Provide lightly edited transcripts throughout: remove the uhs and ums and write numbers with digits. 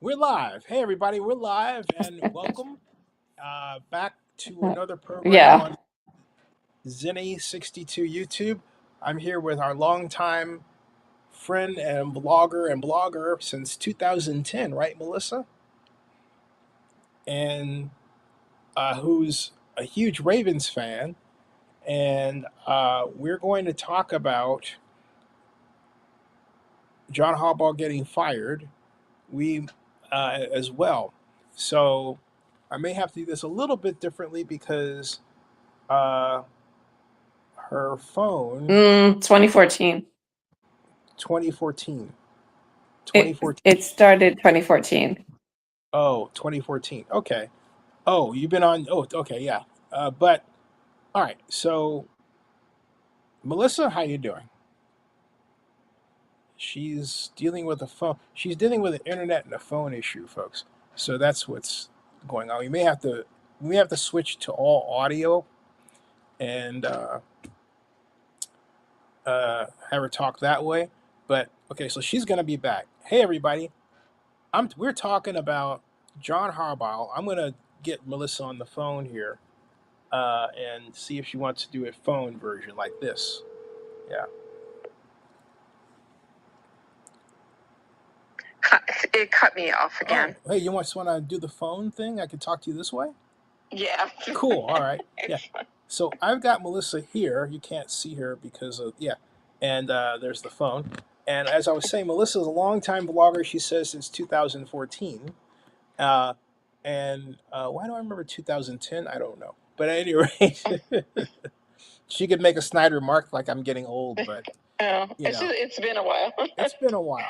We're live. Hey, everybody, we're live and welcome back to another program Yeah. on Zinny62 YouTube. I'm here with our longtime friend and blogger since 2010, right, Melissa? And who's a huge Ravens fan. And we're going to talk about John Harbaugh getting fired. We as well. So I may have to do this a little bit differently because uh, her phone 2014. 2014 It 2014. it started 2014. Oh, 2014. Okay. Oh, you've been on. Oh, okay, yeah. But all right. So Melissa, how you doing? She's dealing with a phone. She's dealing with an internet and a phone issue, folks. So that's what's going on. We may have to switch to all audio and have her talk that way. But okay, so she's gonna be back. Hey, everybody. We're talking about John Harbaugh. I'm gonna get Melissa on the phone here and see if she wants to do a phone version like this. Yeah. It cut me off again. Oh, hey, you just want to do the phone thing? I can talk to you this way. Yeah. Cool. All right. Yeah. So I've got Melissa here. You can't see her because of and there's the phone. And as I was saying, Melissa is a longtime blogger. She says since 2014. Uh, and why do I remember 2010? I don't know. But at any rate, she could make a snide remark like I'm getting old, but Oh, it's been a while. it's been a while.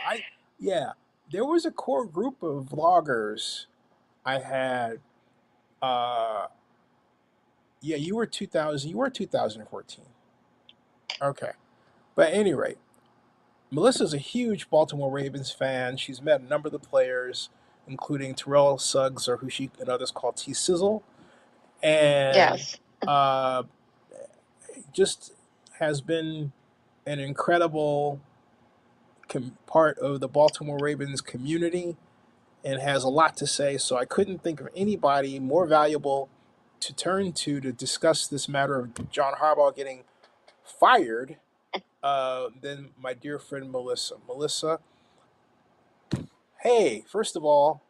Yeah, there was a core group of vloggers I had. Uh, yeah, you were 2000. You were 2014. Okay, but at any rate, Melissa's a huge Baltimore Ravens fan. She's met a number of the players, including Terrell Suggs, or who she and others call T Sizzle, and Yes. uh, just has been an incredible part of the Baltimore Ravens community and has a lot to say. So I couldn't think of anybody more valuable to turn to discuss this matter of John Harbaugh getting fired than my dear friend Melissa. Melissa, hey, first of all,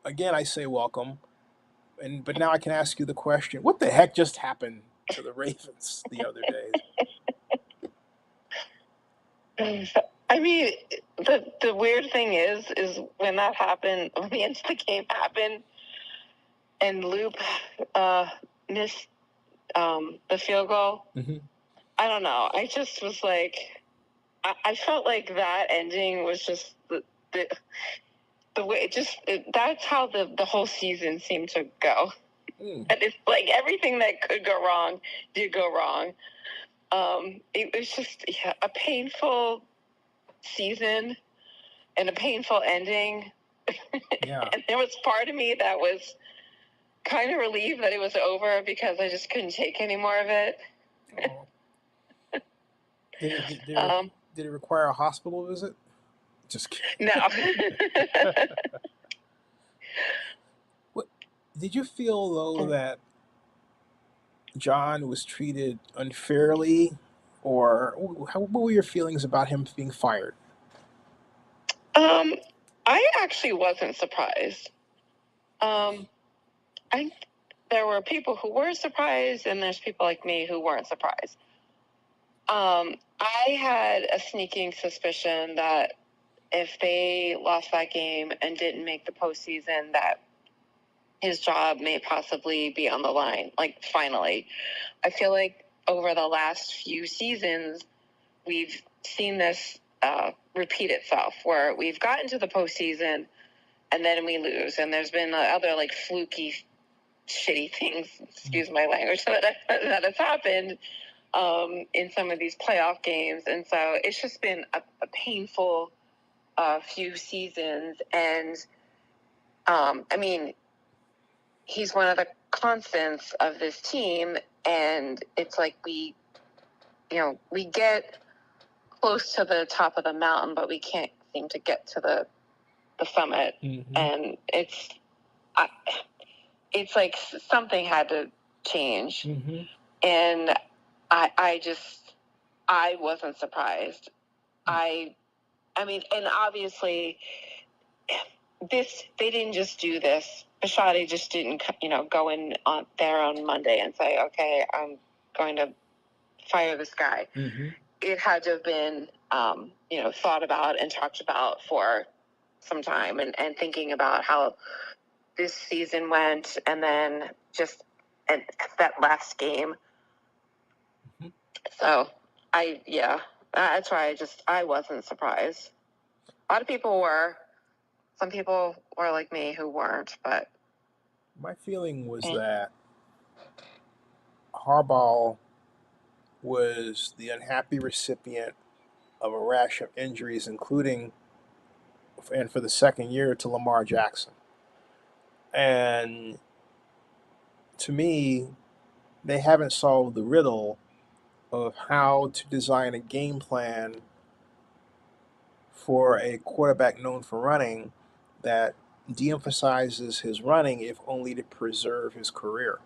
again I say welcome, but now I can ask you the question: what the heck just happened to the Ravens the other day? I mean, the weird thing is when that happened, when the end of the game happened, and Loop missed the field goal. Mm-hmm. I don't know. I just was like, I felt like that ending was just the way that's how the whole season seemed to go. And it's like everything that could go wrong did go wrong. It was just a painful season and a painful ending. Yeah. And there was part of me that was kind of relieved that it was over because I just couldn't take any more of it. Oh. Did it require a hospital visit? Just kidding. No. What did you feel though that John was treated unfairly, or what were your feelings about him being fired? I actually wasn't surprised. I there were people who were surprised, and there's people like me who weren't surprised. I had a sneaking suspicion that if they lost that game and didn't make the postseason, that his job may possibly be on the line. Like, finally. I feel like over the last few seasons, we've seen this repeat itself, where we've gotten to the postseason and then we lose. And there's been other, like, fluky, shitty things, excuse my language, that has happened in some of these playoff games. And so it's just been a painful few seasons. And, I mean, he's one of the constants of this team. And it's like we get close to the top of the mountain, but we can't seem to get to the the summit, Mm-hmm. and it's like something had to change, Mm-hmm. and I wasn't surprised. I mean, and obviously, they didn't just do this. Bisciotti just didn't, go in on there on Monday and say, okay, I'm going to fire this guy. Mm-hmm. It had to have been, thought about and talked about for some time, and thinking about how this season went, and then just that last game. Mm-hmm. So that's why I wasn't surprised. A lot of people were. Some people were like me who weren't, but My feeling was that Harbaugh was the unhappy recipient of a rash of injuries, including, and for the second year, to Lamar Jackson. And to me, they haven't solved the riddle of how to design a game plan for a quarterback known for running that de-emphasizes his running, if only to preserve his career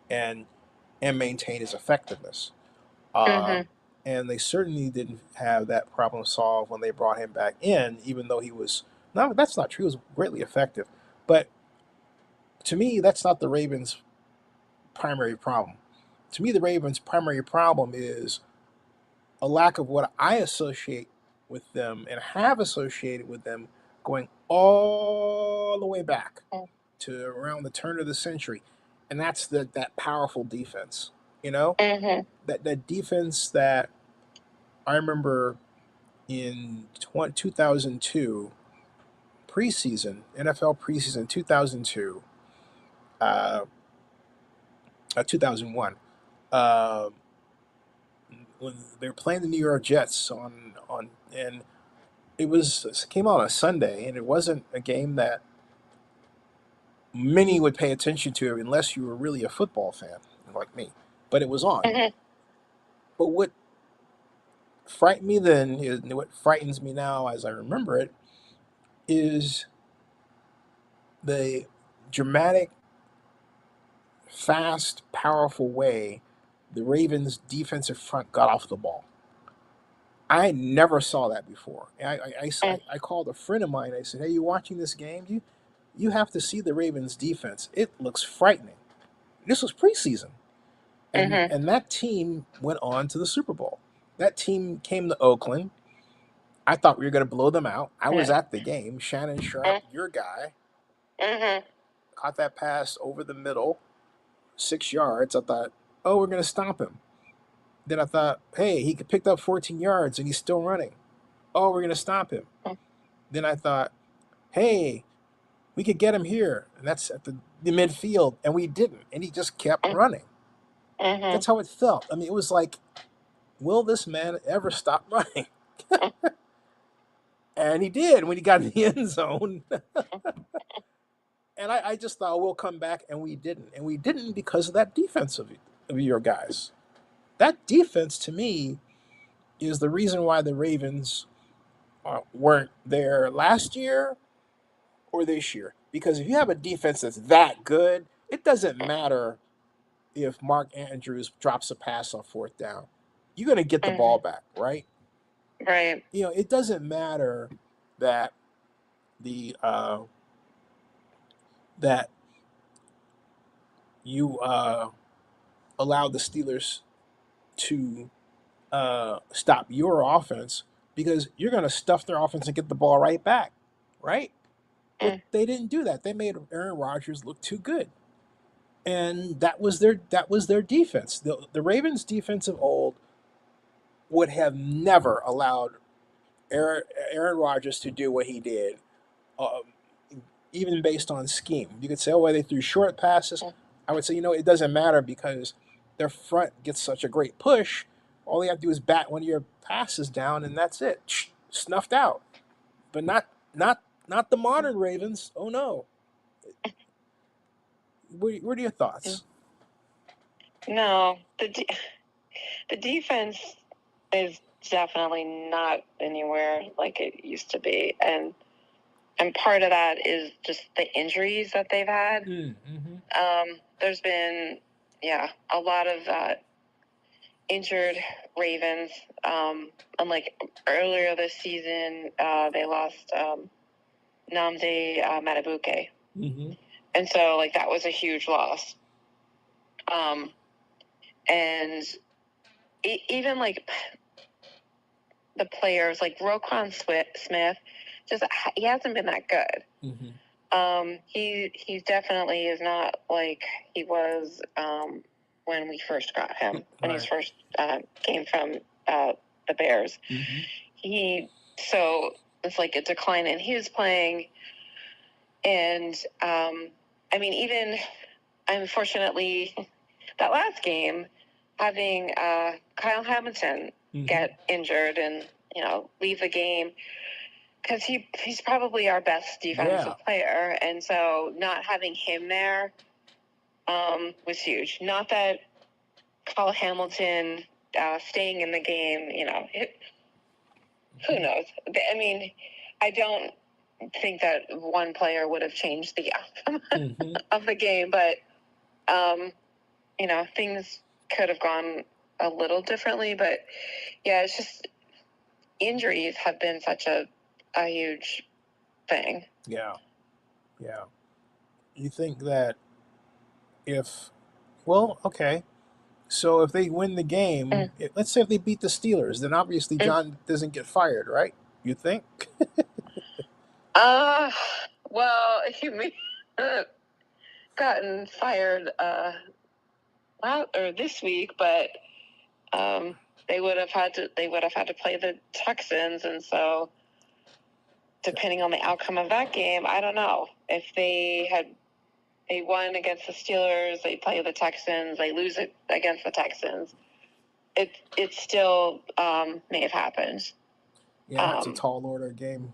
and maintain his effectiveness. Uh, mm-hmm. and they certainly didn't have that problem solved when they brought him back in, even though he was, no, that's not true. He was greatly effective. But to me, that's not the Ravens' primary problem. To me, the Ravens' primary problem is a lack of what I associate with them and have associated with them going all the way back to around the turn of the century. And that's that powerful defense, Mm-hmm. that defense that I remember in 2002 preseason, NFL preseason 2002, uh, 2001, uh, when they were playing the New York Jets and it came out on a Sunday, and it wasn't a game that many would pay attention to unless you were really a football fan like me. But it was on. Mm-hmm. But what frightened me then, what frightens me now as I remember it, is the dramatic, fast, powerful way the Ravens' defensive front got off the ball. I never saw that before. I called a friend of mine. I said, "Hey, you watching this game? You have to see the Ravens' defense. It looks frightening." This was preseason, and Mm-hmm. that team went on to the Super Bowl. That team came to Oakland. I thought we were going to blow them out. I was at the game. Shannon Sharp, your guy, Mm-hmm. caught that pass over the middle, 6 yards. I thought, oh, we're going to stop him. Then I thought, hey, he picked up 14 yards and he's still running. Oh, we're going to stop him. Then I thought, hey, we could get him here. And that's at the midfield. And we didn't. And he just kept running. Mm-hmm. That's how it felt. I mean, it was like, will this man ever stop running? And he did when he got in the end zone. And I just thought, we'll come back. And we didn't. And we didn't because of that defense of your guys. That defense, to me, is the reason why the Ravens weren't there last year or this year. Because if you have a defense that's that good, it doesn't matter if Mark Andrews drops a pass on fourth down. You're going to get the ball back, right? Right. It doesn't matter that the that you allowed the Steelers to stop your offense, because you're going to stuff their offense and get the ball right back, right? But they didn't do that. They made Aaron Rodgers look too good, and that was their defense. The Ravens' defense of old would have never allowed Aaron Rodgers to do what he did, um, even based on scheme. You could say, oh, well, they threw short passes. I would say, it doesn't matter because their front gets such a great push. All they have to do is bat one of your passes down, and that's it. Snuffed out. But not the modern Ravens. Oh no. What are your thoughts? No, the defense is definitely not anywhere like it used to be, and and part of that is just the injuries that they've had. There's been, a lot of injured Ravens. And like earlier this season, they lost Namde Matabuke. And so like that was a huge loss. And even like the players like Roquan Smith, he hasn't been that good. He definitely is not like he was when we first got him, when he first came from the Bears. So it's like a decline in his playing. And I mean, even unfortunately, that last game, having Kyle Hamilton get injured and leave the game, because he's probably our best defensive player, and so not having him there was huge. Not that Kyle Hamilton staying in the game, who knows? I mean, I don't think that one player would have changed the outcome of the game, but things could have gone a little differently. But yeah, it's just injuries have been such a huge thing. Yeah. You think that so if they win the game, let's say if they beat the Steelers, then obviously John doesn't get fired, right? You think? Well, he may gotten fired this week, but they would have had to play the Texans, and so depending on the outcome of that game, I don't know. If they won against the Steelers, they play the Texans, they lose it against the Texans, it still may have happened. Yeah, it's a tall order game.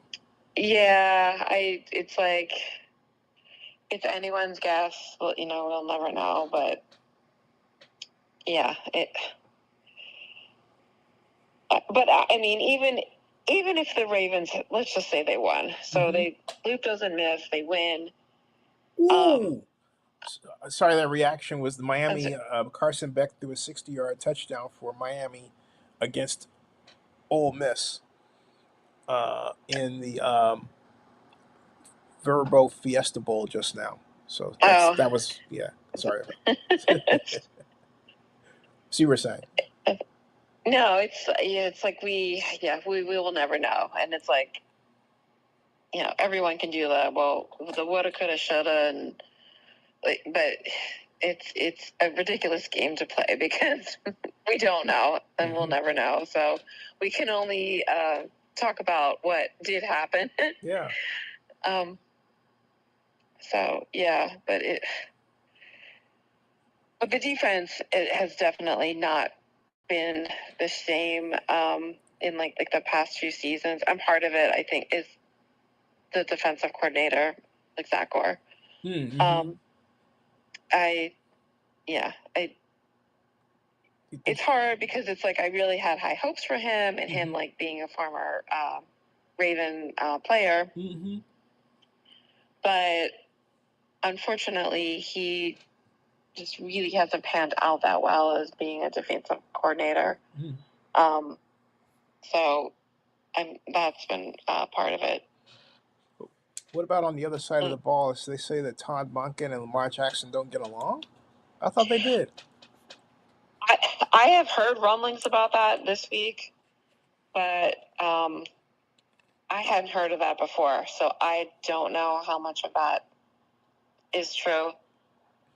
Yeah, it's like it's anyone's guess. Well, we'll never know, but yeah, But I mean, even if the Ravens, let's just say they won, so Luke doesn't miss, they win. Ooh. Sorry, that reaction was the Miami. Carson Beck threw a 60-yard touchdown for Miami against Ole Miss in the Verbo Fiesta Bowl just now. So that was Sorry. So you were saying? No, it's like we will never know, and it's like everyone can do that. Well, the woulda, coulda, shoulda, and but it's a ridiculous game to play because we don't know and we'll never know. So we can only talk about what did happen. Yeah. So yeah, but the defense, it has definitely not been the same in like the past few seasons. And part of it, I think, is the defensive coordinator, like Zach Gore. It's hard because it's like I really had high hopes for him and him like being a former Raven player. But unfortunately, he just really hasn't panned out that well as being a defensive coordinator. So that's been part of it. What about on the other side of the ball? They say that Todd Monken and Lamar Jackson don't get along? I thought they did. I have heard rumblings about that this week, but I hadn't heard of that before, so I don't know how much of that is true.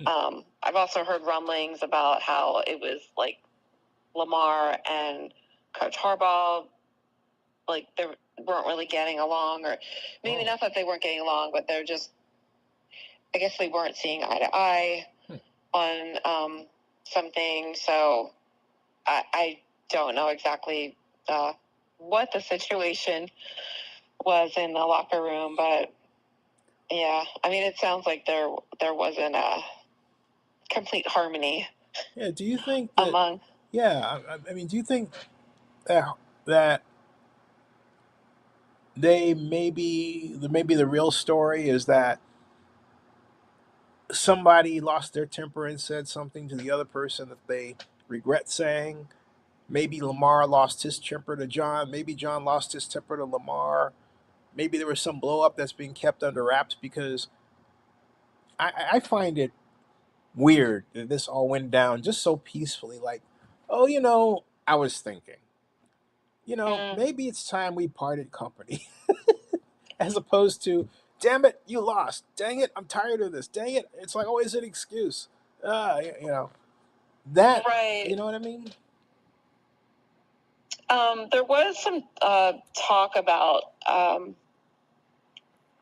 I've also heard rumblings about how it was like Lamar and Coach Harbaugh, like they weren't really getting along, or maybe not that they weren't getting along, but they're just, I guess they weren't seeing eye to eye on something. So I don't know exactly what the situation was in the locker room, but yeah, I mean, it sounds like there wasn't a complete harmony. Yeah, do you think that? Among? Yeah, I mean, do you think that maybe the real story is that somebody lost their temper and said something to the other person that they regret saying. Maybe Lamar lost his temper to John. Maybe John lost his temper to Lamar. Maybe there was some blow up that's being kept under wraps because I find it weird that this all went down just so peacefully. Like, oh, I was thinking, Mm, maybe it's time we parted company, as opposed to, damn it, you lost. Dang it, I'm tired of this. Dang it, it's like always an excuse. That, right. you know what I mean? There was some talk about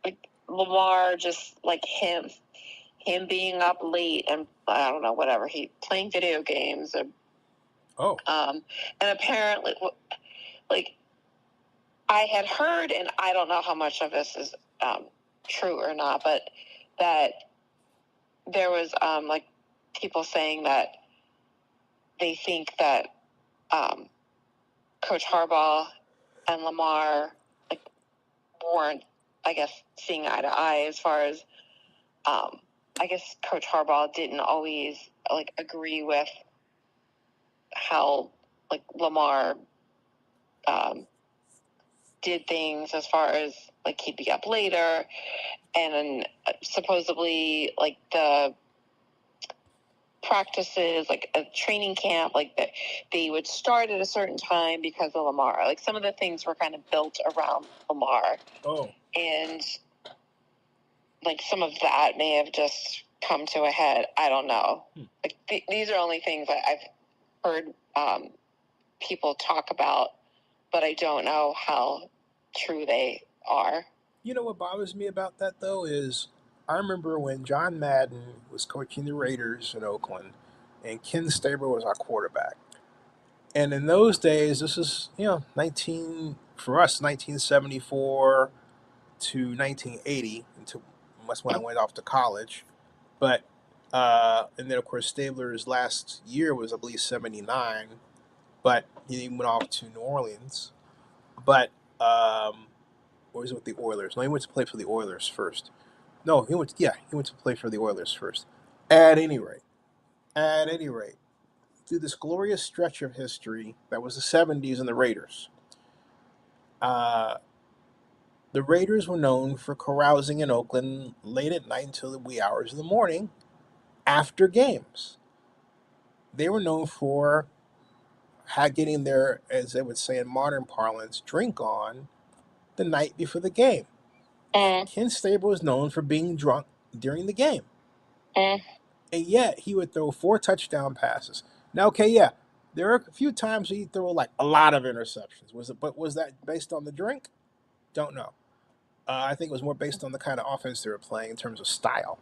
like Lamar, just like him being up late and I don't know, whatever, he playing video games or Oh, and apparently like I had heard, and I don't know how much of this is true or not, but that there was like people saying that they think that um, Coach Harbaugh and Lamar like weren't, I guess, seeing eye to eye as far as I guess Coach Harbaugh didn't always like agree with how like Lamar um, did things as far as like he'd be up later and supposedly like the practices like a training camp like that they would start at a certain time because of Lamar, like some of the things were kind of built around Lamar, oh, and like some of that may have just come to a head. I don't know. Like these are only things that I've heard people talk about, but I don't know how true they are. You know what bothers me about that though is I remember when John Madden was coaching the Raiders in Oakland, and Ken Stabler was our quarterback. And in those days, this is 19 for us 1974 to 1980 until that's when I went off to college. But and then of course Stabler's last year was I believe 79, but he went off to New Orleans. But or was it with the Oilers? No, he went to play for the Oilers first. No, he went to play for the Oilers first. At any rate, at any rate, through this glorious stretch of history that was the 70s and the Raiders, uh, the Raiders were known for carousing in Oakland late at night until the wee hours of the morning after games. They were known for getting their, as they would say in modern parlance, drink on the night before the game. Mm, Ken Stabler was known for being drunk during the game. mm, And yet he would throw 4 touchdown passes. Now, okay, yeah, there are a few times he'd throw like a lot of interceptions. But was that based on the drink? Don't know. I think it was more based on the kind of offense they were playing in terms of style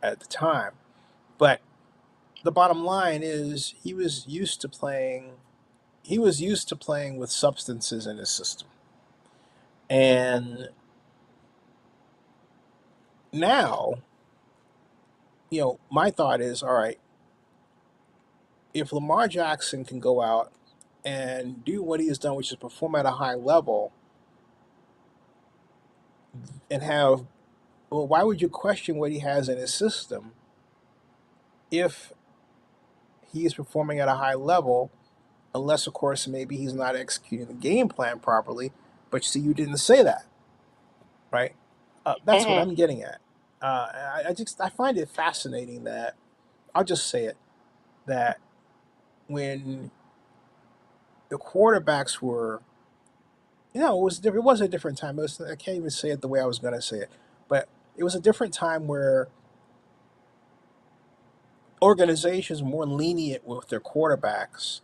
at the time. But the bottom line is he was used to playing. He was used to playing with substances in his system, and now, my thought is, all right, if Lamar Jackson can go out and do what he has done, which is perform at a high level, and have, well, why would you question what he has in his system if he is performing at a high level? Unless, of course, maybe he's not executing the game plan properly. But see, you didn't say that, right? That's what mm-hmm. I'm getting at. I find it fascinating that I'll just say it that when the quarterbacks were, it was different. It was a different time. I can't even say it the way I was going to say it, but it was a different time where organizations were more lenient with their quarterbacks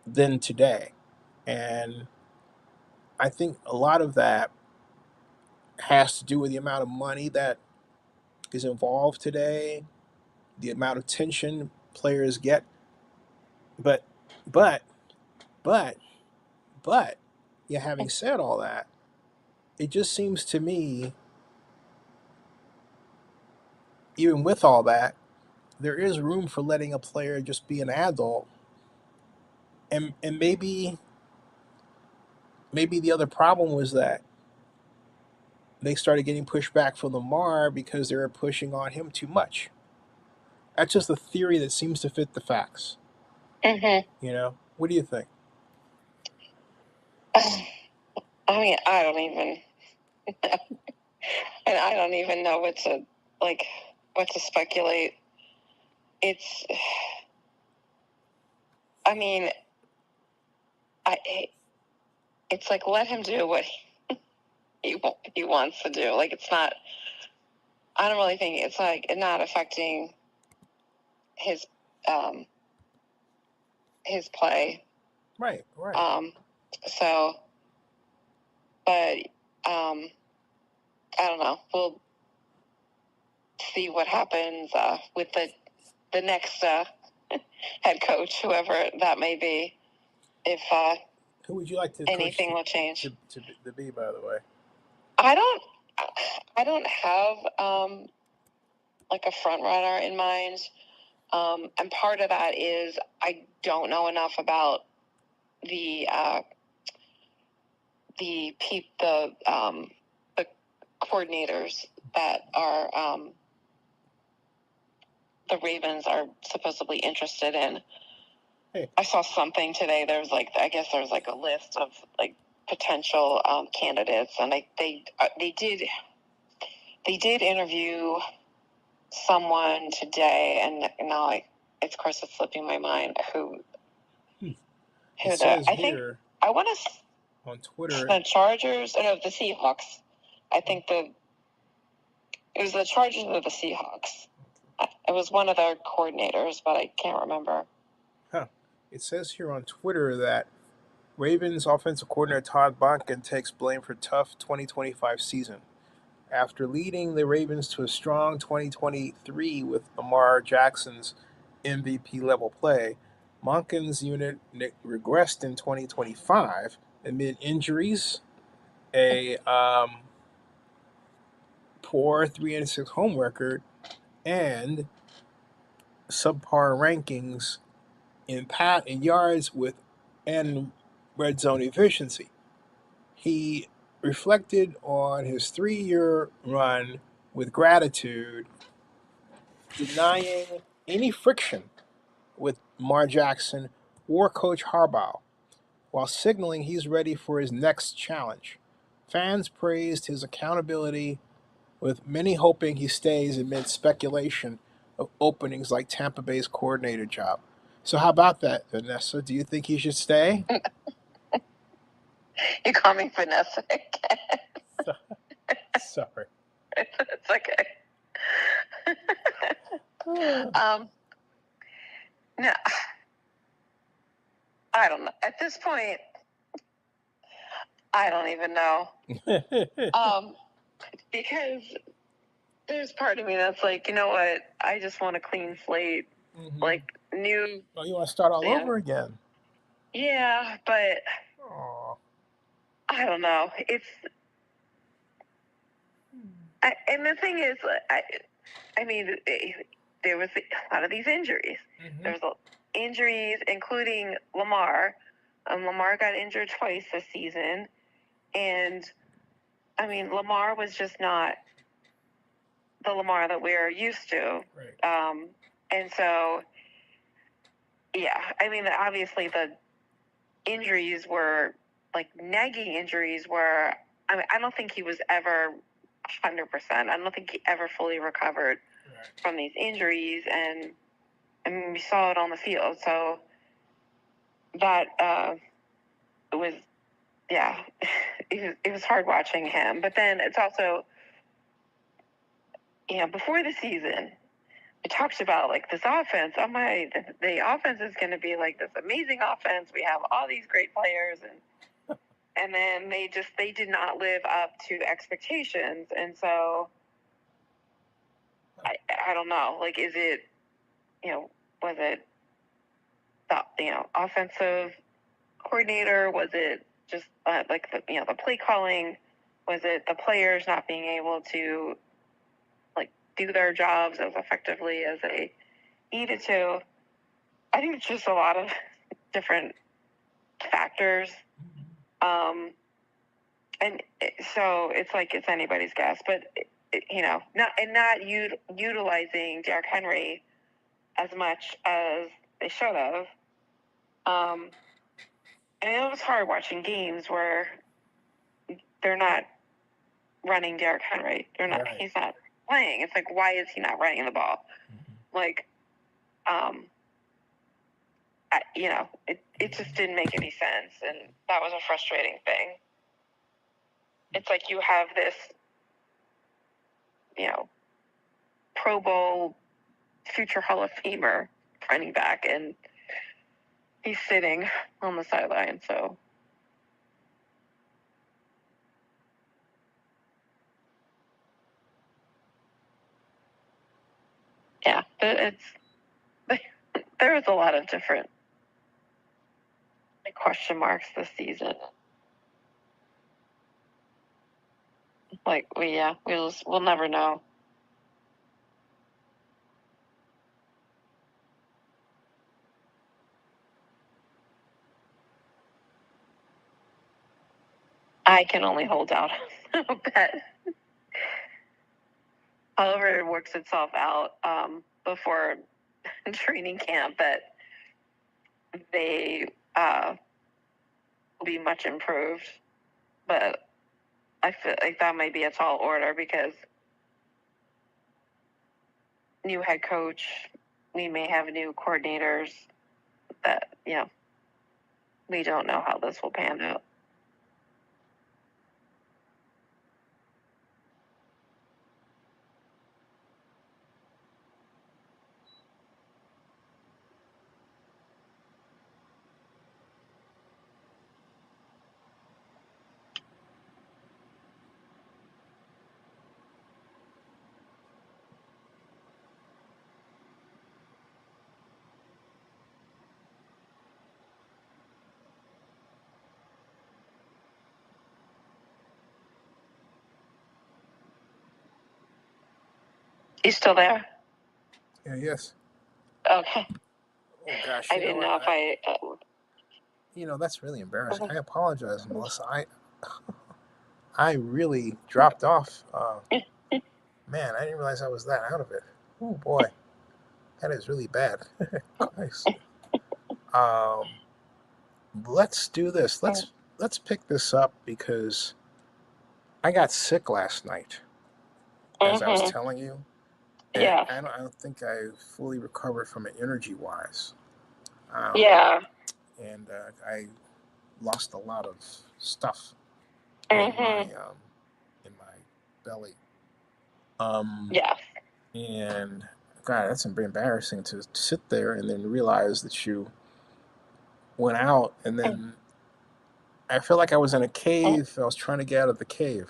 than today, and I think a lot of that has to do with the amount of money that is involved today, the amount of tension players get. But, but, but, but, yeah, having said all that, it just seems to me, even with all that, there is room for letting a player just be an adult, and maybe maybe the other problem was that they started getting pushback from Lamar because they were pushing on him too much. That's just a theory that seems to fit the facts. Mm-hmm. You know, what do you think? I mean, I don't even, and I don't even know what to speculate. It's, I mean, it's like, let him do what he wants to do. Like, it's not. I don't really think it's like not affecting his play. Right. So, but I don't know. We'll see what happens with the next head coach, whoever that may be. If who would you like to anything will change to be? By the way, I don't have like a front runner in mind, and part of that is I don't know enough about the coordinators that are the Ravens are supposedly interested in. Hey. I saw something today. There was like a list of like potential candidates, and they did interview someone today, and now of course it's slipping my mind who it says I here think I want to on Twitter the Chargers or no, the Seahawks. I think it was the Chargers or the Seahawks. It was one of their coordinators, but I can't remember. Huh. It says here on Twitter that Ravens offensive coordinator Todd Monken takes blame for tough 2025 season. After leading the Ravens to a strong 2023 with Lamar Jackson's MVP level play, Monken's unit regressed in 2025 amid injuries, a poor 3-6 home record, and subpar rankings in yards and red zone efficiency. He reflected on his 3-year run with gratitude, denying any friction with Lamar Jackson or Coach Harbaugh, while signaling he's ready for his next challenge. Fans praised his accountability, with many hoping he stays amid speculation of openings like Tampa Bay's coordinator job. So how about that, Vanessa? Do you think he should stay? You call me Vanessa again. Sorry. It's okay. No, I don't know. At this point, I don't even know. Because there's part of me that's like, you know what? I just want a clean slate, like new. Oh, you want to start all over again? Yeah, but I don't know. And the thing is, I mean, there was a lot of these injuries. There was injuries, including Lamar. Lamar got injured twice this season, and I mean, Lamar was just not the Lamar that we're used to. Right. And so, yeah, I mean, obviously the injuries were like nagging injuries were, I mean, I don't think he was ever 100%. I don't think he ever fully recovered from these injuries. And I mean, we saw it on the field. So that it was, yeah, it was hard watching him. But then it's also, before the season, we talked about like this offense. Oh my, the offense is going to be like this amazing offense. We have all these great players, and then they did not live up to expectations. And so I don't know. Like, is it, was it the offensive coordinator? Was it just like the play calling? Was it the players not being able to like do their jobs as effectively as they needed to? I think it's just a lot of different factors. and so it's like it's anybody's guess, but not utilizing Derrick Henry as much as they should have. And it was hard watching games where they're not running Derrick Henry. They're not. Right. He's not playing. It's like, why is he not running the ball? Mm-hmm. Like, it just didn't make any sense, and that was a frustrating thing. It's like you have this, Pro Bowl future Hall of Famer running back, and he's sitting on the sideline. So, yeah, there was a lot of different question marks this season. Like, we'll never know. I can only hold out a bet. However, it works itself out before training camp, that they will be much improved. But I feel like that might be a tall order because new head coach, we may have new coordinators that, we don't know how this will pan out. You still there? Yeah, yes. Okay. Oh, gosh. I didn't know if I... that's really embarrassing. I apologize, Melissa. I really dropped off. Man, I didn't realize I was that out of it. Oh, boy. That is really bad. Nice. Let's do this. Let's pick this up because I got sick last night, as I was telling you. And Yeah. I don't think I fully recovered from it energy-wise. Yeah. And I lost a lot of stuff Mm-hmm. in my belly. Yeah. And God, that's embarrassing to sit there and then realize that you went out, and then I felt like I was in a cave. I was trying to get out of the cave.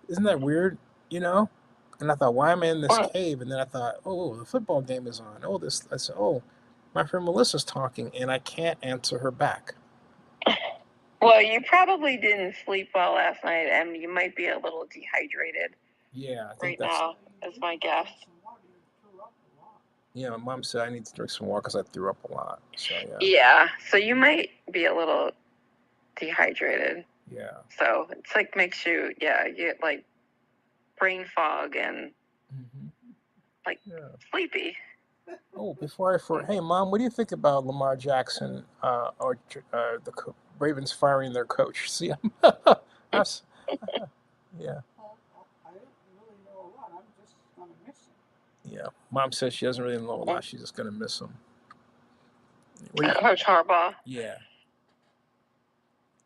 Isn't that weird? And I thought, why am I in this cave? And then I thought, oh, the football game is on. Oh, I said, oh, my friend Melissa's talking, and I can't answer her back. Well, you probably didn't sleep well last night, and you might be a little dehydrated. Yeah, I right think now, is my guess. Yeah, my mom said I need to drink some water because I threw up a lot. So yeah. Yeah, so you might be a little dehydrated. Yeah. So it's like makes you, you get like brain fog and sleepy. Oh, Hey, Mom, what do you think about Lamar Jackson or the Ravens firing their coach? See, that's, yeah. I don't really know a lot. I'm just going to miss him. Yeah, Mom says she doesn't really know a lot. She's just going to miss him. Coach Harbaugh. Yeah.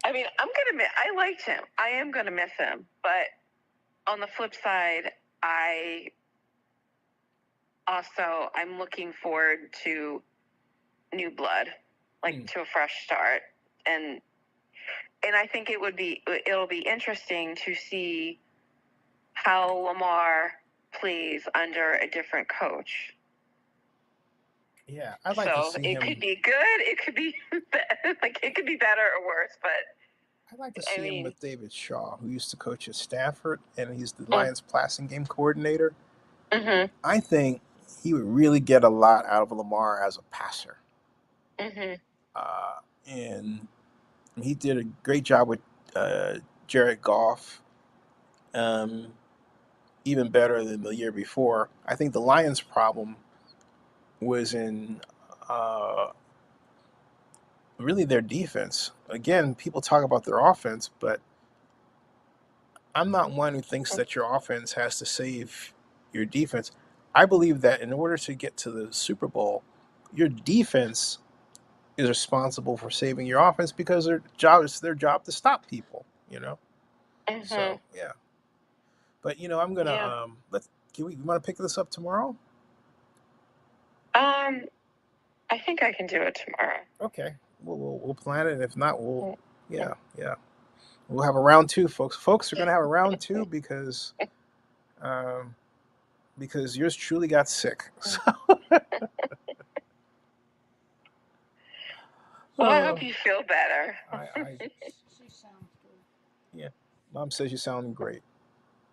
I mean, I liked him. I am going to miss him. But on the flip side, I'm looking forward to new blood, to a fresh start. And I think it'll be interesting to see how Lamar plays under a different coach. Yeah, I'd like to see him. It could be good. It could be it could be better or worse. But I'd like to see him with David Shaw, who used to coach at Stanford, and he's the Lions passing game coordinator. Mm-hmm. I think he would really get a lot out of Lamar as a passer. Mm-hmm. And he did a great job with Jared Goff, even better than the year before. I think the Lions' problem was in really their defense. Again, people talk about their offense, but I'm not one who thinks that your offense has to save your defense. I believe that in order to get to the Super Bowl, your defense is responsible for saving your offense because their job to stop people, you know? So, yeah. But I'm gonna Yeah. let's can we want to pick this up tomorrow? I think I can do it tomorrow. Okay. We'll plan it. If not, yeah. We'll have a round two, folks. Folks are gonna have a round two because yours truly got sick. So Well, I hope you feel better. She sounds good. Yeah. Mom says you sound great.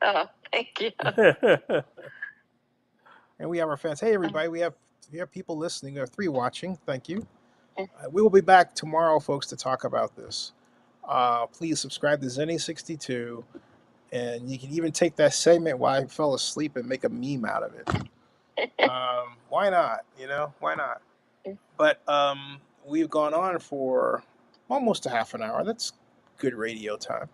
Oh, thank you. And we have our fans. Hey, everybody. We have people listening. We have 3 watching. Thank you. We will be back tomorrow, folks, to talk about this. Please subscribe to Zenny62. And you can even take that segment while I fell asleep and make a meme out of it. Why not? Why not? But we've gone on for almost a half an hour. That's good radio time.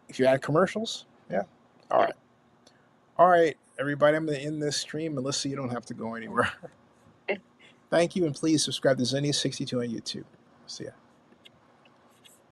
If you add commercials, yeah. All right, everybody. I'm going to end this stream. Melissa, you don't have to go anywhere. Thank you, and please subscribe to Zenny62 on YouTube. See ya.